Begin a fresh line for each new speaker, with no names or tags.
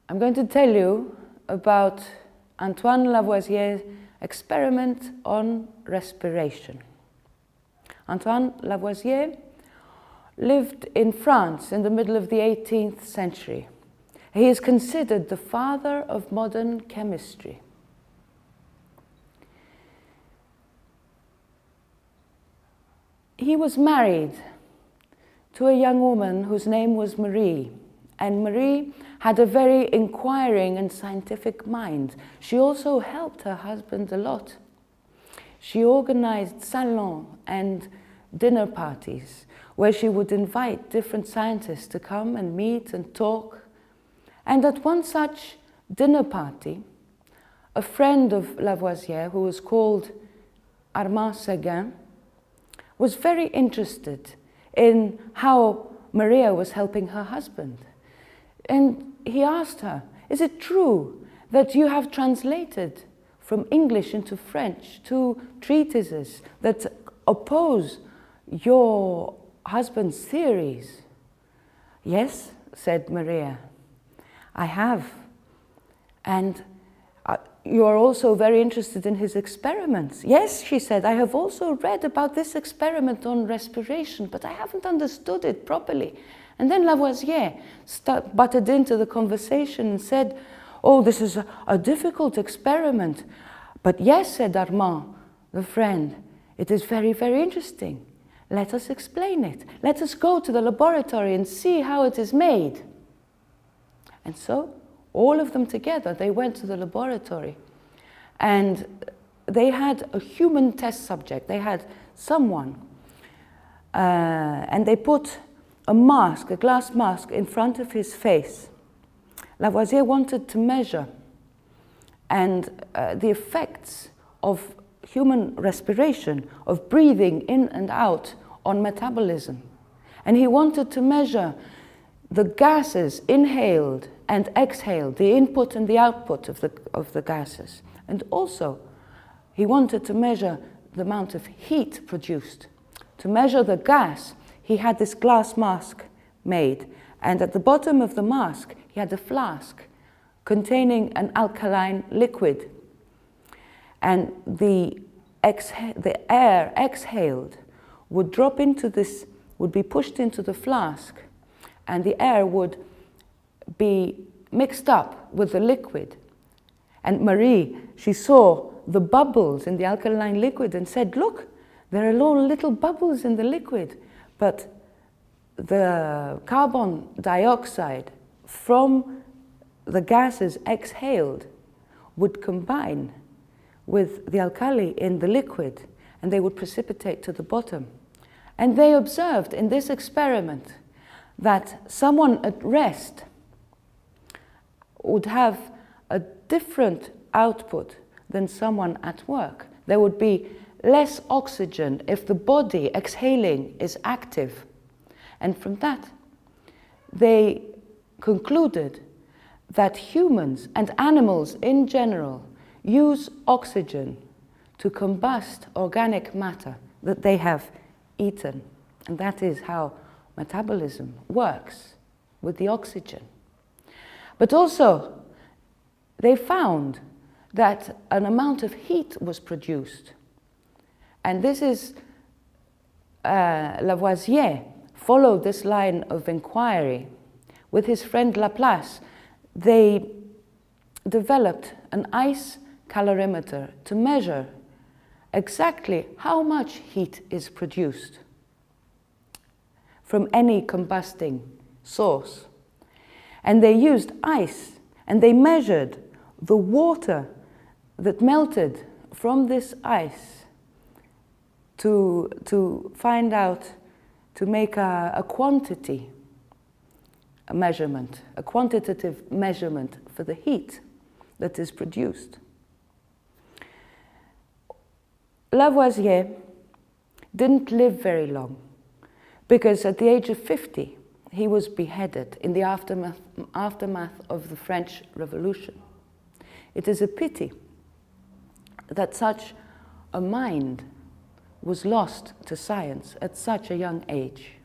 I'm going to tell you about Antoine Lavoisier's experiment on respiration. Antoine Lavoisier lived in France in the middle of the 18th century. He is considered the father of modern chemistry. He was married to a young woman whose name was Marie, and Marie had a very inquiring and scientific mind. She also helped her husband a lot. She organized salons and dinner parties where she would invite different scientists to come and meet and talk. And at one such dinner party, a friend of Lavoisier, who was called Armand Seguin, was very interested in how Maria was helping her husband. And he asked her, "Is it true that you have translated from English into French 2 treatises that oppose your husband's theories?" "Yes," said Maria, "I have. And you are also very interested in his experiments." "Yes," she said, "I have also read about this experiment on respiration, but I haven't understood it properly." And then Lavoisier butted into the conversation and said, "Oh, this is a difficult experiment." "But yes," said Armand, the friend, "it is very, very interesting. Let us explain it. Let us go to the laboratory and see how it is made." And so, all of them together, they went to the laboratory, and they had a human test subject. They had someone, and they put a mask, a glass mask, in front of his face. Lavoisier wanted to measure the effects of human respiration, of breathing in and out on metabolism. And he wanted to measure the gases inhaled and exhaled, the input and the output of the gases. And also, he wanted to measure the amount of heat produced. To measure the gas, he had this glass mask made, and at the bottom of the mask, he had a flask containing an alkaline liquid. And the air exhaled would drop into this, would be pushed into the flask, and the air would be mixed up with the liquid. And Marie, she saw the bubbles in the alkaline liquid and said, "Look, there are all little bubbles in the liquid." But the carbon dioxide from the gases exhaled would combine with the alkali in the liquid, and they would precipitate to the bottom. And they observed in this experiment that someone at rest would have a different output than someone at work. There would be less oxygen if the body exhaling is active. And from that, they concluded that humans and animals in general use oxygen to combust organic matter that they have eaten. And that is how metabolism works, with the oxygen. But also, they found that an amount of heat was produced. And this is, Lavoisier followed this line of inquiry. With his friend Laplace, they developed an ice calorimeter to measure exactly how much heat is produced from any combusting source. And they used ice, and they measured the water that melted from this ice to find out, to make a quantity, a measurement, a quantitative measurement for the heat that is produced. Lavoisier didn't live very long, because at the age of 50, he was beheaded in the aftermath of the French Revolution. It is a pity that such a mind was lost to science at such a young age.